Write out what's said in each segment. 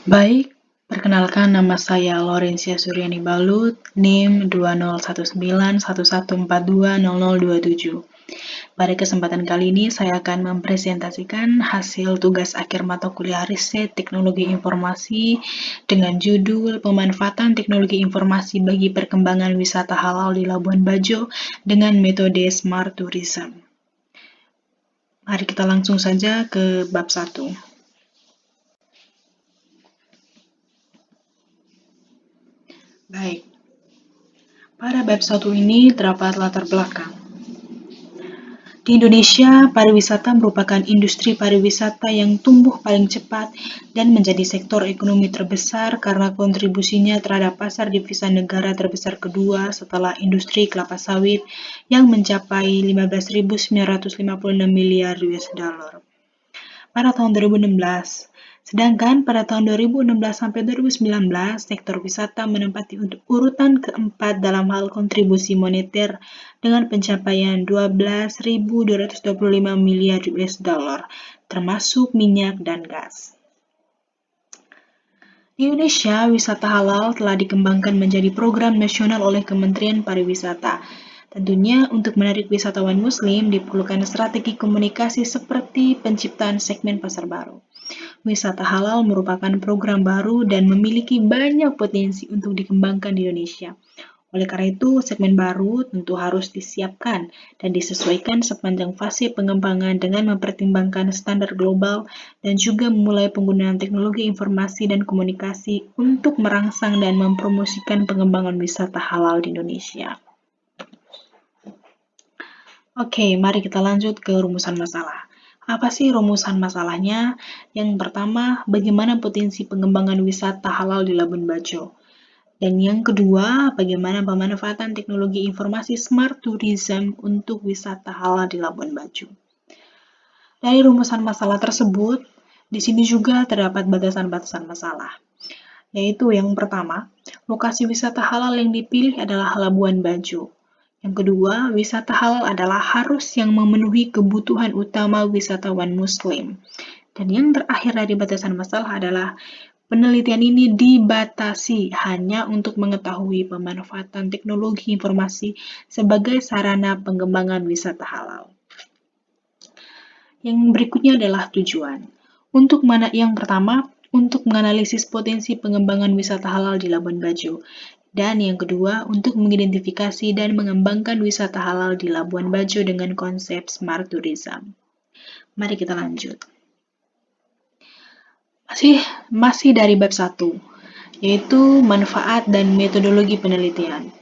Baik, perkenalkan nama saya Laurencia Suryani Balut, NIM 201911420027. Pada kesempatan kali ini saya akan mempresentasikan hasil tugas akhir mata kuliah riset teknologi informasi dengan judul Pemanfaatan Teknologi Informasi bagi Perkembangan Wisata Halal di Labuan Bajo dengan metode Smart Tourism. Mari kita langsung saja ke bab 1. Baik, pada bab 1 ini terdapat latar belakang. Di Indonesia, pariwisata merupakan industri pariwisata yang tumbuh paling cepat dan menjadi sektor ekonomi terbesar karena kontribusinya terhadap pasar devisa negara terbesar kedua setelah industri kelapa sawit yang mencapai 15.956 miliar US dollar pada tahun 2016. Sedangkan pada tahun 2016 sampai 2019, sektor wisata menempati urutan keempat dalam hal kontribusi moneter dengan pencapaian 12.225 miliar US dollar, termasuk minyak dan gas. Di Indonesia, wisata halal telah dikembangkan menjadi program nasional oleh Kementerian Pariwisata. Tentunya untuk menarik wisatawan muslim diperlukan strategi komunikasi seperti penciptaan segmen pasar baru. Wisata halal merupakan program baru dan memiliki banyak potensi untuk dikembangkan di Indonesia. Oleh karena itu, segmen baru tentu harus disiapkan dan disesuaikan sepanjang fase pengembangan dengan mempertimbangkan standar global dan juga memulai penggunaan teknologi informasi dan komunikasi untuk merangsang dan mempromosikan pengembangan wisata halal di Indonesia. Oke, mari kita lanjut ke rumusan masalah. Apa sih rumusan masalahnya? Yang pertama, bagaimana potensi pengembangan wisata halal di Labuan Bajo? Dan yang kedua, bagaimana pemanfaatan teknologi informasi smart tourism untuk wisata halal di Labuan Bajo? Dari rumusan masalah tersebut, di sini juga terdapat batasan-batasan masalah. Yaitu yang pertama, lokasi wisata halal yang dipilih adalah Labuan Bajo. Yang kedua, wisata halal adalah harus yang memenuhi kebutuhan utama wisatawan muslim. Dan yang terakhir dari batasan masalah adalah penelitian ini dibatasi hanya untuk mengetahui pemanfaatan teknologi informasi sebagai sarana pengembangan wisata halal. Yang berikutnya adalah tujuan. Yang pertama, untuk menganalisis potensi pengembangan wisata halal di Labuan Bajo. Dan yang kedua, untuk mengidentifikasi dan mengembangkan wisata halal di Labuan Bajo dengan konsep smart tourism. Mari kita lanjut. Masih dari bab 1, yaitu manfaat dan metodologi penelitian.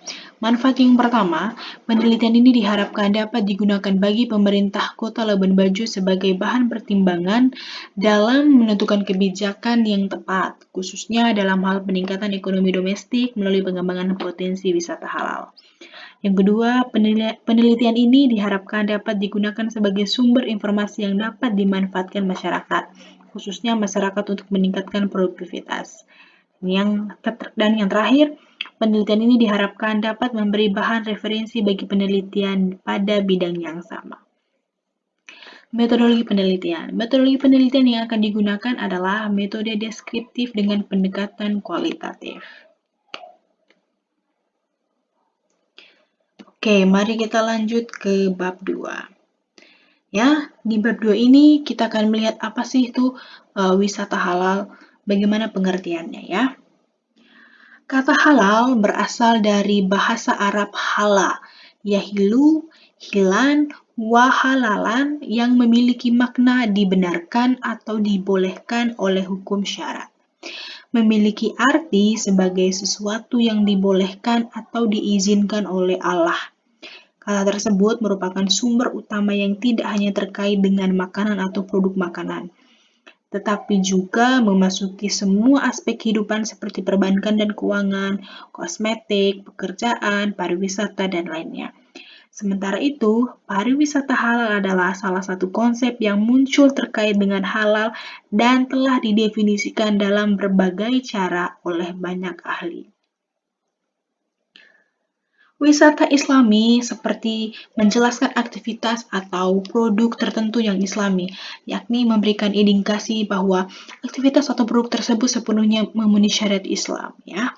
Manfaat yang pertama, penelitian ini diharapkan dapat digunakan bagi pemerintah Kota Labuan Bajo sebagai bahan pertimbangan dalam menentukan kebijakan yang tepat, khususnya dalam hal peningkatan ekonomi domestik melalui pengembangan potensi wisata halal. Yang kedua, penelitian ini diharapkan dapat digunakan sebagai sumber informasi yang dapat dimanfaatkan masyarakat, khususnya masyarakat untuk meningkatkan produktivitas. Dan yang terakhir, penelitian ini diharapkan dapat memberi bahan referensi bagi penelitian pada bidang yang sama. Metodologi penelitian. Metodologi penelitian yang akan digunakan adalah metode deskriptif dengan pendekatan kualitatif. Oke, mari kita lanjut ke bab 2. Ya, di bab 2 ini kita akan melihat apa sih itu wisata halal, bagaimana pengertiannya ya. Kata halal berasal dari bahasa Arab hala, yahilu, hilan, wahalalan yang memiliki makna dibenarkan atau dibolehkan oleh hukum syarat. Memiliki arti sebagai sesuatu yang dibolehkan atau diizinkan oleh Allah. Kata tersebut merupakan sumber utama yang tidak hanya terkait dengan makanan atau produk makanan, tetapi juga memasuki semua aspek kehidupan seperti perbankan dan keuangan, kosmetik, pekerjaan, pariwisata, dan lainnya. Sementara itu, pariwisata halal adalah salah satu konsep yang muncul terkait dengan halal dan telah didefinisikan dalam berbagai cara oleh banyak ahli. Wisata Islami seperti menjelaskan aktivitas atau produk tertentu yang Islami, yakni memberikan indikasi bahwa aktivitas atau produk tersebut sepenuhnya memenuhi syariat Islam, ya.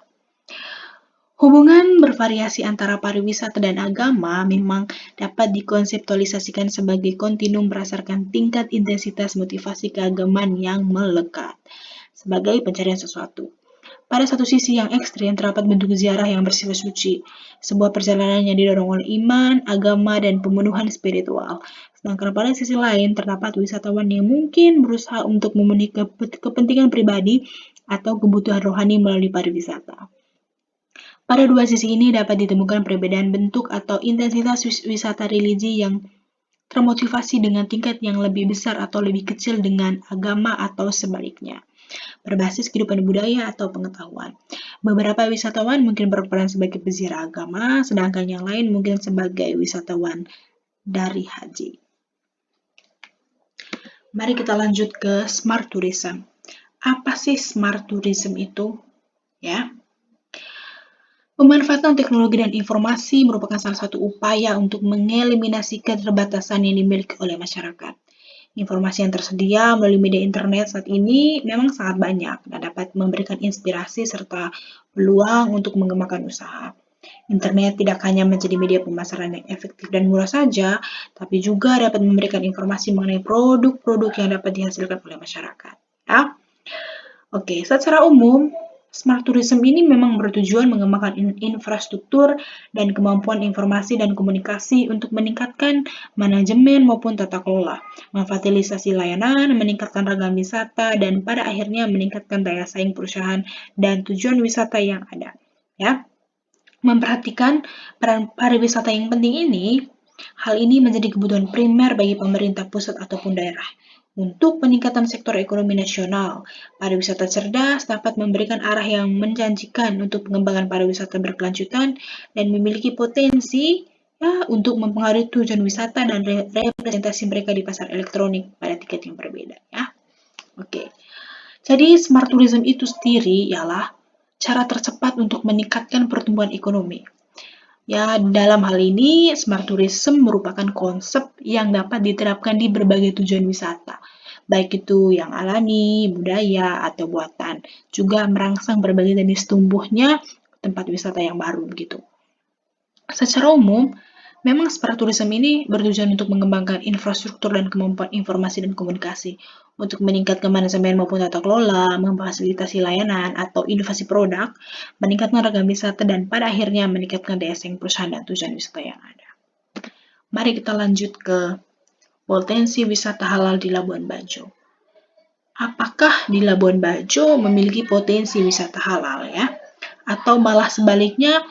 Hubungan bervariasi antara pariwisata dan agama memang dapat dikonseptualisasikan sebagai kontinum berdasarkan tingkat intensitas motivasi keagamaan yang melekat sebagai pencarian sesuatu. Pada satu sisi yang ekstrim terdapat bentuk ziarah yang bersifat suci, sebuah perjalanan yang didorong oleh iman, agama, dan pemenuhan spiritual. Sedangkan pada sisi lain terdapat wisatawan yang mungkin berusaha untuk memenuhi kepentingan pribadi atau kebutuhan rohani melalui pariwisata. Pada dua sisi ini dapat ditemukan perbedaan bentuk atau intensitas wisata religi yang termotivasi dengan tingkat yang lebih besar atau lebih kecil dengan agama atau sebaliknya, berbasis kehidupan budaya atau pengetahuan. Beberapa wisatawan mungkin berperan sebagai peziarah agama, sedangkan yang lain mungkin sebagai wisatawan dari haji. Mari kita lanjut ke smart tourism. Apa sih smart tourism itu? Ya. Pemanfaatan teknologi dan informasi merupakan salah satu upaya untuk mengeliminasi keterbatasan yang dimiliki oleh masyarakat. Informasi yang tersedia melalui media internet saat ini memang sangat banyak dan dapat memberikan inspirasi serta peluang untuk mengembangkan usaha. Internet tidak hanya menjadi media pemasaran yang efektif dan murah saja, tapi juga dapat memberikan informasi mengenai produk-produk yang dapat dihasilkan oleh masyarakat. Ya. Oke, secara umum, smart tourism ini memang bertujuan mengembangkan infrastruktur dan kemampuan informasi dan komunikasi untuk meningkatkan manajemen maupun tata kelola, memfasilitasi layanan, meningkatkan ragam wisata, dan pada akhirnya meningkatkan daya saing perusahaan dan tujuan wisata yang ada. Ya, memperhatikan peran pariwisata yang penting ini, hal ini menjadi kebutuhan primer bagi pemerintah pusat ataupun daerah. Untuk peningkatan sektor ekonomi nasional, pariwisata cerdas dapat memberikan arah yang menjanjikan untuk pengembangan pariwisata berkelanjutan dan memiliki potensi ya, untuk mempengaruhi tujuan wisata dan representasi mereka di pasar elektronik pada tiket yang berbeda. Ya. Oke. Jadi smart tourism itu sendiri ialah cara tercepat untuk meningkatkan pertumbuhan ekonomi. Ya, dalam hal ini, smart tourism merupakan konsep yang dapat diterapkan di berbagai tujuan wisata, baik itu yang alami, budaya, atau buatan. Juga merangsang berbagai jenis tumbuhnya tempat wisata yang baru begitu. Secara umum, memang smart tourism ini bertujuan untuk mengembangkan infrastruktur dan kemampuan informasi dan komunikasi, untuk meningkatkan manajemen maupun tata kelola, memfasilitasi layanan atau inovasi produk, meningkatkan ragam wisata, dan pada akhirnya meningkatkan daya saing perusahaan dan tujuan wisata yang ada. Mari kita lanjut ke potensi wisata halal di Labuan Bajo. Apakah di Labuan Bajo memiliki potensi wisata halal ya? Atau malah sebaliknya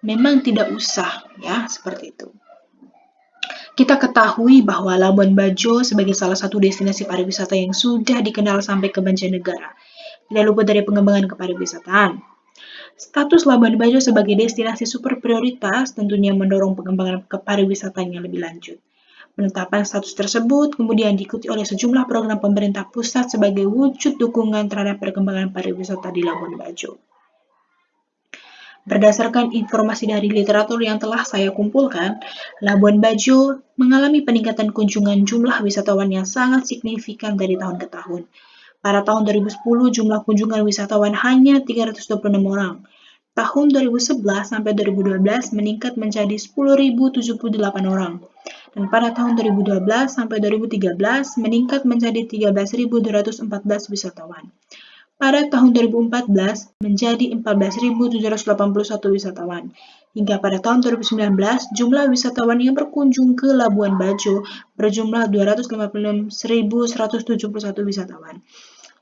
memang tidak usah ya, seperti itu. Kita ketahui bahwa Labuan Bajo sebagai salah satu destinasi pariwisata yang sudah dikenal sampai ke mancanegara. Tidak luput dari pengembangan kepariwisataan. Status Labuan Bajo sebagai destinasi super prioritas tentunya mendorong pengembangan kepariwisataan yang lebih lanjut. Penetapan status tersebut kemudian diikuti oleh sejumlah program pemerintah pusat sebagai wujud dukungan terhadap perkembangan pariwisata di Labuan Bajo. Berdasarkan informasi dari literatur yang telah saya kumpulkan, Labuan Bajo mengalami peningkatan kunjungan jumlah wisatawan yang sangat signifikan dari tahun ke tahun. Pada tahun 2010, jumlah kunjungan wisatawan hanya 326 orang. Tahun 2011 sampai 2012 meningkat menjadi 10.078 orang. Dan pada tahun 2012 sampai 2013 meningkat menjadi 13.214 wisatawan. Pada tahun 2014 menjadi 14.781 wisatawan. Hingga pada tahun 2019, jumlah wisatawan yang berkunjung ke Labuan Bajo berjumlah 256.171 wisatawan.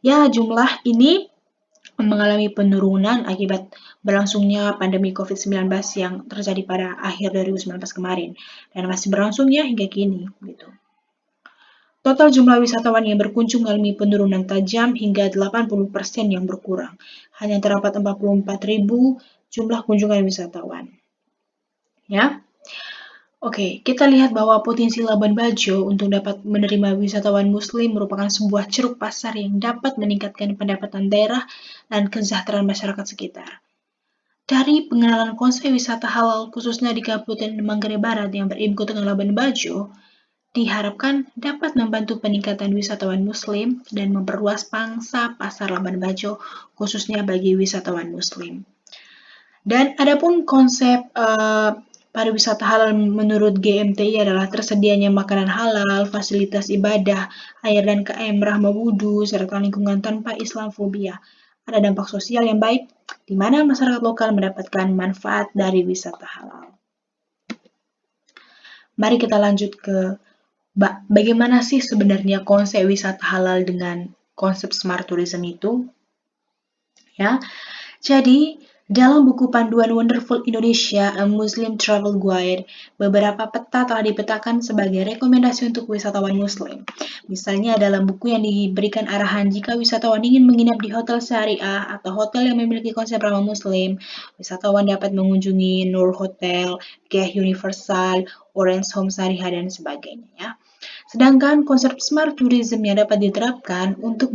Ya, jumlah ini mengalami penurunan akibat berlangsungnya pandemi COVID-19 yang terjadi pada akhir 2019 kemarin dan masih berlangsung ya hingga kini gitu. Total jumlah wisatawan yang berkunjung mengalami penurunan tajam hingga 80% yang berkurang. Hanya terdapat 44.000 jumlah kunjungan wisatawan. Ya. Oke, kita lihat bahwa potensi Labuan Bajo untuk dapat menerima wisatawan muslim merupakan sebuah ceruk pasar yang dapat meningkatkan pendapatan daerah dan kesejahteraan masyarakat sekitar. Dari pengenalan konsep wisata halal khususnya di Kabupaten Manggarai Barat yang beribu kota Labuan Bajo, diharapkan dapat membantu peningkatan wisatawan Muslim dan memperluas pangsa pasar Labuan Bajo khususnya bagi wisatawan Muslim. Dan adapun konsep pariwisata halal menurut GMTI adalah tersedianya makanan halal, fasilitas ibadah, air dan KM, rahma wudhu, serta lingkungan tanpa Islamofobia. Ada dampak sosial yang baik, di mana masyarakat lokal mendapatkan manfaat dari wisata halal. Mari kita lanjut ke bagaimana sih sebenarnya konsep wisata halal dengan konsep smart tourism itu? Ya, jadi dalam buku panduan Wonderful Indonesia, A Muslim Travel Guide, beberapa peta telah dipetakan sebagai rekomendasi untuk wisatawan Muslim. Misalnya dalam buku yang diberikan arahan jika wisatawan ingin menginap di hotel syariah atau hotel yang memiliki konsep ramah Muslim, wisatawan dapat mengunjungi Nur Hotel, Geh Universal, Orange Home Syariah, dan sebagainya. Ya. Sedangkan konsep smart tourism yang dapat diterapkan untuk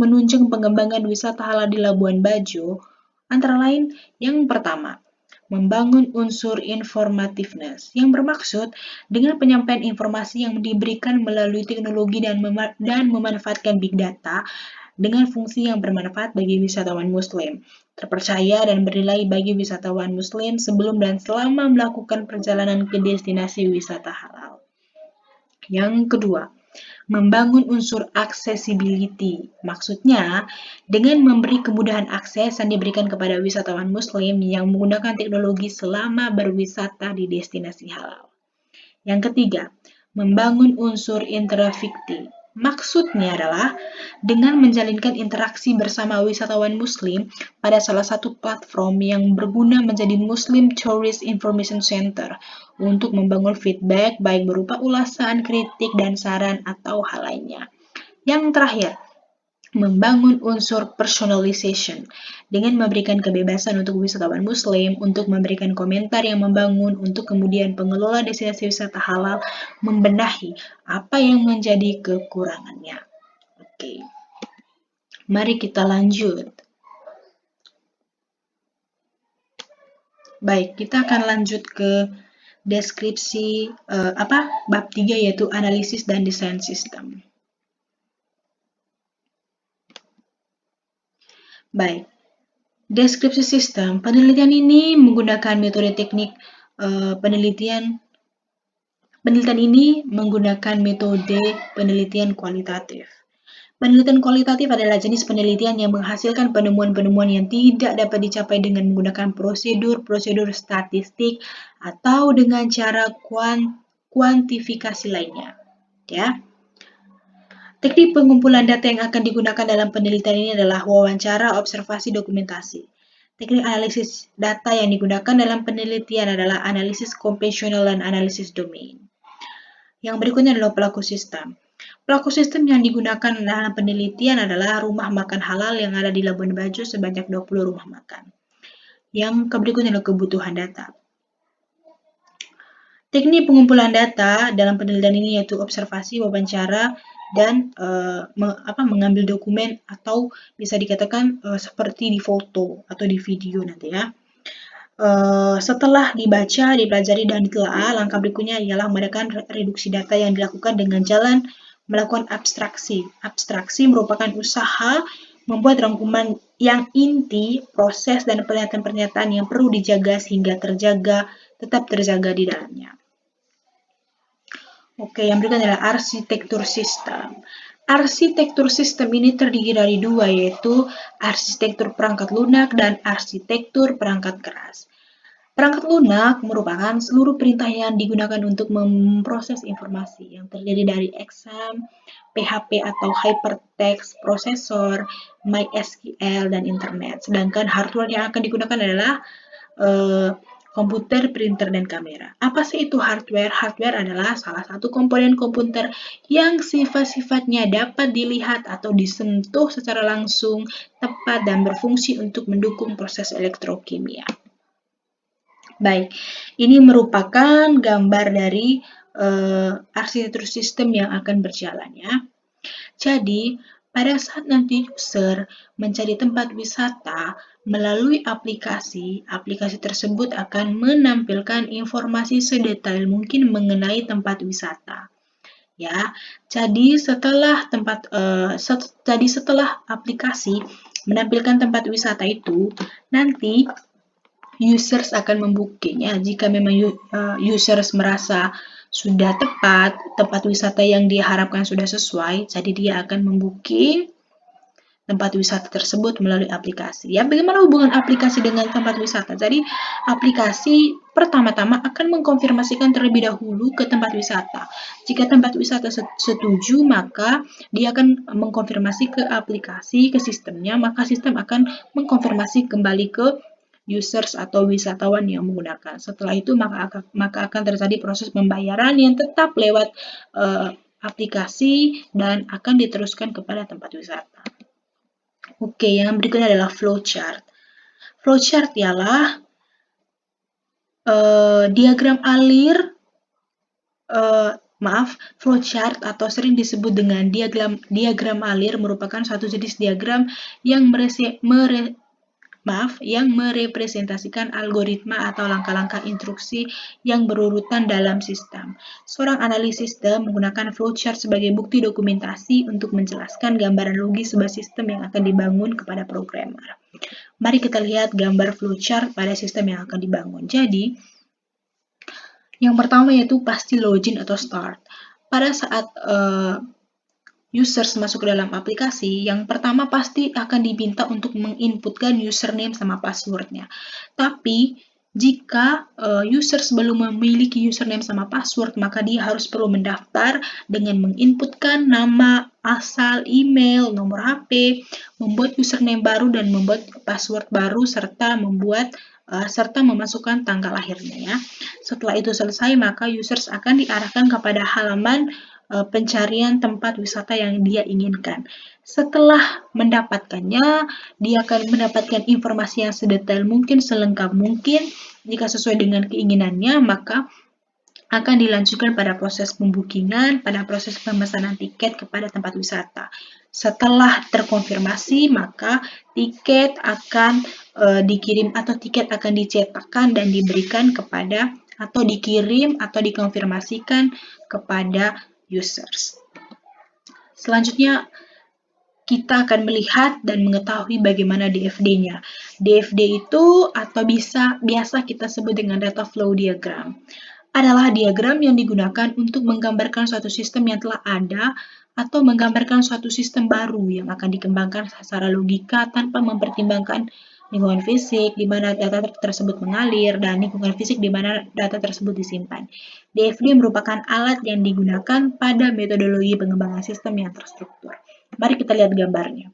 menunjang pengembangan wisata halal di Labuan Bajo, antara lain yang pertama, membangun unsur informativeness yang bermaksud dengan penyampaian informasi yang diberikan melalui teknologi dan memanfaatkan big data dengan fungsi yang bermanfaat bagi wisatawan Muslim, terpercaya dan bernilai bagi wisatawan Muslim sebelum dan selama melakukan perjalanan ke destinasi wisata halal. Yang kedua, membangun unsur accessibility. Maksudnya, dengan memberi kemudahan akses yang diberikan kepada wisatawan Muslim yang menggunakan teknologi selama berwisata di destinasi halal. Yang ketiga, membangun unsur interactivity. Maksudnya adalah dengan menjalinkan interaksi bersama wisatawan Muslim pada salah satu platform yang berguna menjadi Muslim Tourist Information Center untuk membangun feedback baik berupa ulasan, kritik, dan saran atau hal lainnya. Yang terakhir, membangun unsur personalization dengan memberikan kebebasan untuk wisatawan Muslim untuk memberikan komentar yang membangun untuk kemudian pengelola destinasi wisata halal membenahi apa yang menjadi kekurangannya. Oke, mari kita lanjut. Baik, kita akan lanjut ke deskripsi bab 3 yaitu analisis dan desain sistem. Baik, deskripsi sistem. Penelitian ini menggunakan metode teknik penelitian ini menggunakan metode penelitian kualitatif. Penelitian kualitatif adalah jenis penelitian yang menghasilkan penemuan-penemuan yang tidak dapat dicapai dengan menggunakan prosedur statistik atau dengan cara kuantifikasi lainnya. Ya. Teknik pengumpulan data yang akan digunakan dalam penelitian ini adalah wawancara, observasi, dokumentasi. Teknik analisis data yang digunakan dalam penelitian adalah analisis konvensional dan analisis domain. Yang berikutnya adalah pelaku sistem. Pelaku sistem yang digunakan dalam penelitian adalah rumah makan halal yang ada di Labuan Bajo sebanyak 20 rumah makan. Yang berikutnya adalah kebutuhan data. Teknik pengumpulan data dalam penelitian ini yaitu observasi, wawancara, dan mengambil dokumen atau bisa dikatakan seperti di foto atau di video nanti ya. Setelah dibaca, dipelajari, dan ditelaah, langkah berikutnya ialah mengadakan reduksi data yang dilakukan dengan jalan melakukan abstraksi. Abstraksi merupakan usaha membuat rangkuman yang inti, proses, dan pernyataan-pernyataan yang perlu dijaga sehingga tetap terjaga di dalamnya. Oke, yang berikutnya adalah arsitektur sistem. Arsitektur sistem ini terdiri dari dua, yaitu arsitektur perangkat lunak dan arsitektur perangkat keras. Perangkat lunak merupakan seluruh perintah yang digunakan untuk memproses informasi yang terdiri dari XAMPP, PHP atau Hypertext Processor, MySQL, dan Internet. Sedangkan hardware yang akan digunakan adalah komputer, printer, dan kamera. Apa sih itu hardware? Hardware adalah salah satu komponen komputer yang sifat-sifatnya dapat dilihat atau disentuh secara langsung, tepat, dan berfungsi untuk mendukung proses elektrokimia. Baik, ini merupakan gambar dari arsitektur sistem yang akan berjalan ya. Jadi, Pada saat nanti user mencari tempat wisata melalui aplikasi, aplikasi tersebut akan menampilkan informasi sedetail mungkin mengenai tempat wisata. Ya, jadi setelah aplikasi menampilkan tempat wisata itu, nanti users akan membooking ya. Jika memang users merasa sudah tepat, tempat wisata yang diharapkan sudah sesuai, jadi dia akan membooking tempat wisata tersebut melalui aplikasi. Ya, bagaimana hubungan aplikasi dengan tempat wisata? Jadi, aplikasi pertama-tama akan mengkonfirmasikan terlebih dahulu ke tempat wisata. Jika tempat wisata setuju, maka dia akan mengkonfirmasi ke aplikasi, ke sistemnya, maka sistem akan mengkonfirmasi kembali ke users atau wisatawan yang menggunakan. Setelah itu, maka akan terjadi proses pembayaran yang tetap lewat aplikasi dan akan diteruskan kepada tempat wisata. Oke, yang berikutnya adalah flowchart. Flowchart ialah diagram alir, flowchart atau sering disebut dengan diagram alir merupakan suatu jenis diagram yang merepresentasikan algoritma atau langkah-langkah instruksi yang berurutan dalam sistem. Seorang analis sistem menggunakan flowchart sebagai bukti dokumentasi untuk menjelaskan gambaran logis sebuah sistem yang akan dibangun kepada programmer. Mari kita lihat gambar flowchart pada sistem yang akan dibangun. Jadi, yang pertama yaitu pasti login atau start. Pada saat users masuk ke dalam aplikasi, yang pertama pasti akan diminta untuk menginputkan username sama passwordnya. Tapi, jika users belum memiliki username sama password, maka dia harus perlu mendaftar dengan menginputkan nama, asal, email, nomor HP, membuat username baru dan membuat password baru, serta memasukkan tanggal lahirnya ya. Setelah itu selesai, maka users akan diarahkan kepada halaman pencarian tempat wisata yang dia inginkan. Setelah mendapatkannya, dia akan mendapatkan informasi yang sedetail mungkin, selengkap mungkin. Jika sesuai dengan keinginannya, maka akan dilanjutkan pada proses pembukingan, pada proses pemesanan tiket kepada tempat wisata. Setelah terkonfirmasi, maka tiket akan dikirim atau tiket akan dicetakkan dan diberikan kepada atau dikirim atau dikonfirmasikan kepada users. Selanjutnya, kita akan melihat dan mengetahui bagaimana DFD-nya. DFD itu atau biasa kita sebut dengan data flow diagram. Adalah diagram yang digunakan untuk menggambarkan suatu sistem yang telah ada atau menggambarkan suatu sistem baru yang akan dikembangkan secara logika tanpa mempertimbangkan lingkungan fisik di mana data tersebut mengalir dan lingkungan fisik di mana data tersebut disimpan. DFD merupakan alat yang digunakan pada metodologi pengembangan sistem yang terstruktur. Mari kita lihat gambarnya.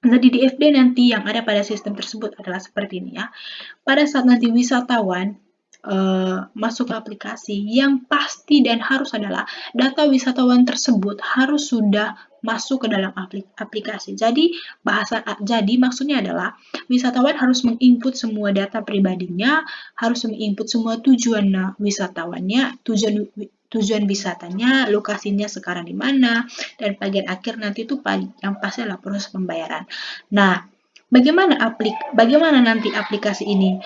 Jadi DFD nanti yang ada pada sistem tersebut adalah seperti ini ya. Pada saat nanti wisatawan masuk ke aplikasi, yang pasti dan harus adalah data wisatawan tersebut harus sudah masuk ke dalam aplikasi. Jadi maksudnya adalah wisatawan harus menginput semua data pribadinya, harus menginput semua tujuan wisatawannya, tujuan wisatanya, lokasinya sekarang di mana, dan bagian akhir nanti itu yang pasti adalah proses pembayaran. Nah, bagaimana nanti aplikasi ini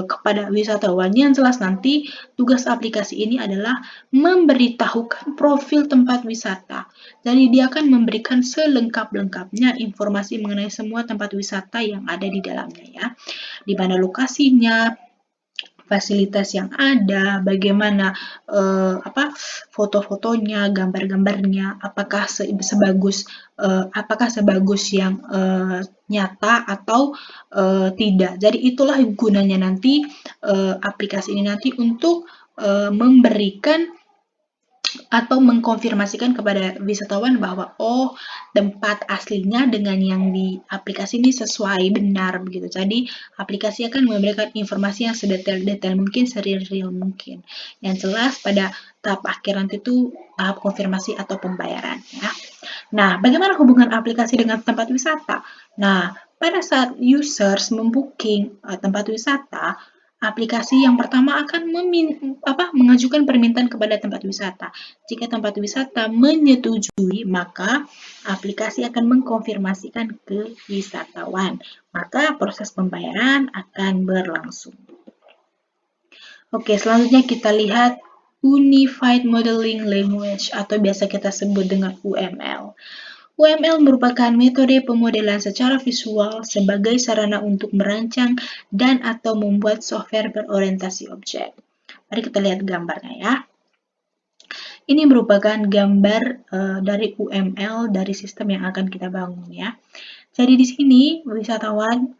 kepada wisatawan? Yang jelas nanti tugas aplikasi ini adalah memberitahukan profil tempat wisata. Jadi dia akan memberikan selengkap-lengkapnya informasi mengenai semua tempat wisata yang ada di dalamnya ya. Di mana lokasinya, fasilitas yang ada, bagaimana foto-fotonya, gambar-gambarnya, apakah sebagus yang nyata atau tidak. Jadi itulah gunanya nanti aplikasi ini nanti untuk memberikan atau mengkonfirmasikan kepada wisatawan bahwa tempat aslinya dengan yang di aplikasi ini sesuai benar begitu. Jadi aplikasi akan memberikan informasi yang sedetail mungkin, sereal mungkin. Yang jelas pada tahap akhir nanti itu tahap konfirmasi atau pembayaran ya. Nah, bagaimana hubungan aplikasi dengan tempat wisata? Nah, pada saat users membooking tempat wisata, Aplikasi yang pertama akan mengajukan permintaan kepada tempat wisata. Jika tempat wisata menyetujui, maka aplikasi akan mengkonfirmasikan ke wisatawan. Maka proses pembayaran akan berlangsung. Oke, selanjutnya kita lihat Unified Modeling Language atau biasa kita sebut dengan UML. UML merupakan metode pemodelan secara visual sebagai sarana untuk merancang dan atau membuat software berorientasi objek. Mari kita lihat gambarnya ya. Ini merupakan gambar dari UML dari sistem yang akan kita bangun ya. Jadi di sini wisatawan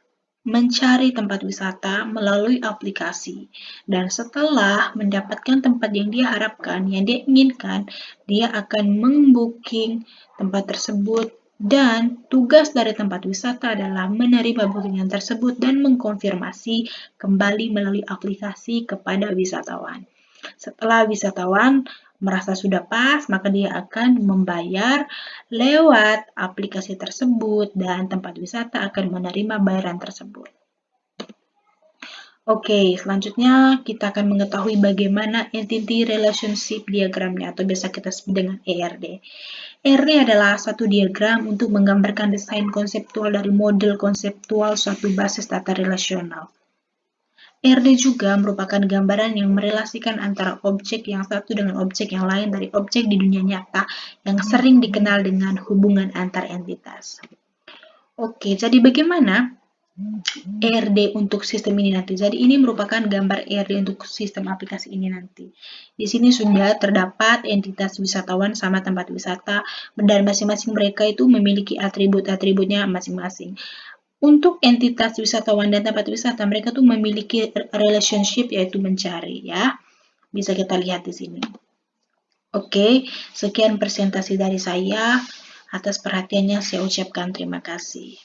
mencari tempat wisata melalui aplikasi. Dan setelah mendapatkan tempat yang dia harapkan, yang dia inginkan, dia akan membooking tempat tersebut dan tugas dari tempat wisata adalah menerima bookingan tersebut dan mengkonfirmasi kembali melalui aplikasi kepada wisatawan. Setelah wisatawan merasa sudah pas, maka dia akan membayar lewat aplikasi tersebut dan tempat wisata akan menerima bayaran tersebut. Oke, selanjutnya kita akan mengetahui bagaimana Entity Relationship Diagramnya atau biasa kita sebut dengan ERD. ERD adalah satu diagram untuk menggambarkan desain konseptual dari model konseptual suatu basis data relasional. ERD juga merupakan gambaran yang merelasikan antara objek yang satu dengan objek yang lain dari objek di dunia nyata yang sering dikenal dengan hubungan antar entitas. Oke, jadi bagaimana ERD untuk sistem ini nanti? Jadi ini merupakan gambar ERD untuk sistem aplikasi ini nanti. Di sini sudah terdapat entitas wisatawan sama tempat wisata dan masing-masing mereka itu memiliki atribut-atributnya masing-masing. Untuk entitas wisatawan dan tempat wisata, mereka tuh memiliki relationship yaitu mencari ya. Bisa kita lihat di sini. Oke, sekian presentasi dari saya. Atas perhatiannya saya ucapkan terima kasih.